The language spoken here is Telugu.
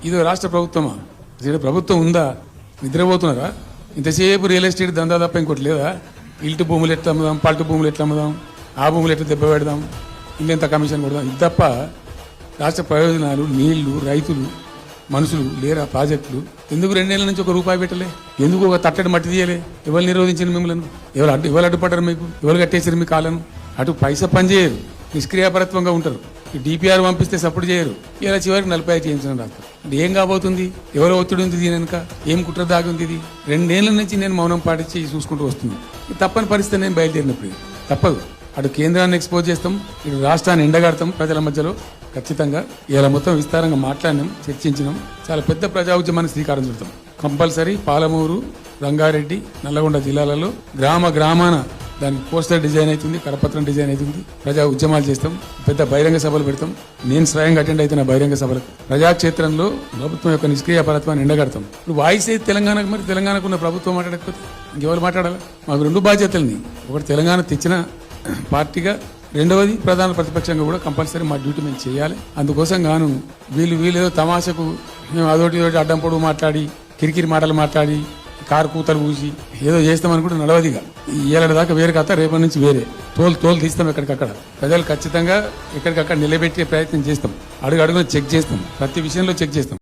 ఇదో రాష్ట్ర ప్రభుత్వమా? ఇక్కడ ప్రభుత్వం ఉందా? నిద్రపోతున్నారా? ఇంతసేపు రియల్ ఎస్టేట్ దందా తప్ప ఇంకోటి లేదా? ఇల్టు భూములు ఎట్లా అమ్ముదాం, పల్టు భూములు ఎట్లా అమ్ముదాం, ఆ భూములు ఎట్లా దెబ్బ పెడదాం, ఇల్లు ఎంత కమిషన్ కొడదాం, ఇది తప్ప రాష్ట్ర ప్రయోజనాలు, నీళ్లు, రైతులు, మనుషులు లేరా? ప్రాజెక్టులు ఎందుకు 2 నెలల నుంచి ₹1 పెట్టలే? ఎందుకు ఒక తట్టడి మట్టి తీయలే? ఎవరు నిరోధించిన మిమ్మల్ని? ఎవరు అడ్డుపడ్డారు? మీకు ఎవరు కట్టేసారు మీ కాలను? అటు పైసా పనిచేయరు, నిష్క్రియాపరత్వంగా ఉంటారు. ఈ డిపిఆర్ పంపిస్తే సపోర్ట్ చేయరు. ఇలా చివరికి 45 చేయించడం రాస్తారు. అంటే ఏం కాబోతుంది? ఎవరో ఒత్తిడి ఉంది దీని వెనుక? ఏం కుట్ర దాగి ఉంది? ఇది 2 నెలల నుంచి నేను మౌనం పాటించి చూసుకుంటూ వస్తుంది. తప్పని పరిస్థితి నేను బయలుదేరినప్పుడు తప్పదు. అటు కేంద్రాన్ని ఎక్స్పోజ్ చేస్తాం, ఇటు రాష్ట్రాన్ని ఎండగడతాం ప్రజల మధ్యలో. ఖచ్చితంగా ఇలా మొత్తం విస్తారంగా మాట్లాడినాం, చర్చించినాం. చాలా పెద్ద ప్రజా ఉద్యమానికి శ్రీకారం చుడతాం. కంపల్సరీ పాలమూరు, రంగారెడ్డి, నల్లగొండ జిల్లాలలో గ్రామాన దానికి పోస్టర్ డిజైన్ అవుతుంది, కరపత్రం డిజైన్ అవుతుంది. ప్రజా ఉద్యమాలు చేస్తాం, పెద్ద బహిరంగ సభలు పెడతాం. నేను స్వయంగా అటెండ్ అవుతున్న బహిరంగ సభలకు. ప్రజాక్షేత్రంలో ప్రభుత్వం యొక్క నిష్క్రియాపరత్వాన్ని ఎండగడతాం. ఇప్పుడు వాయిస్ అయితే తెలంగాణకు, మరి తెలంగాణకు ఉన్న ప్రభుత్వం మాట్లాడకపోతే ఇంకెవరు మాట్లాడాలి? మాకు 2 బాధ్యతల్ని. ఒకటి తెలంగాణ తెచ్చిన పార్టీగా, రెండవది ప్రధాన ప్రతిపక్షంగా కూడా కంపల్సరీ మా డ్యూటీ మేము చేయాలి. అందుకోసం గాను వీళ్ళు ఏదో తమాషకు మేము అదోటి అడ్డం పొడుగు మాట్లాడి, కిరికిరి మాటలు మాట్లాడి, కారు కూతలు పూసి ఏదో చేస్తామనుకుంటే నడవదిగా. ఏళ్ళ దాకా వేరే కథ, రేపటి నుంచి వేరే తోలు తీస్తాం. ఎక్కడికక్కడ ప్రజలు ఖచ్చితంగా ఎక్కడికక్కడ నిలబెట్టే ప్రయత్నం చేస్తాం. అడుగున చెక్ చేస్తాం, ప్రతి విషయంలో చెక్ చేస్తాం.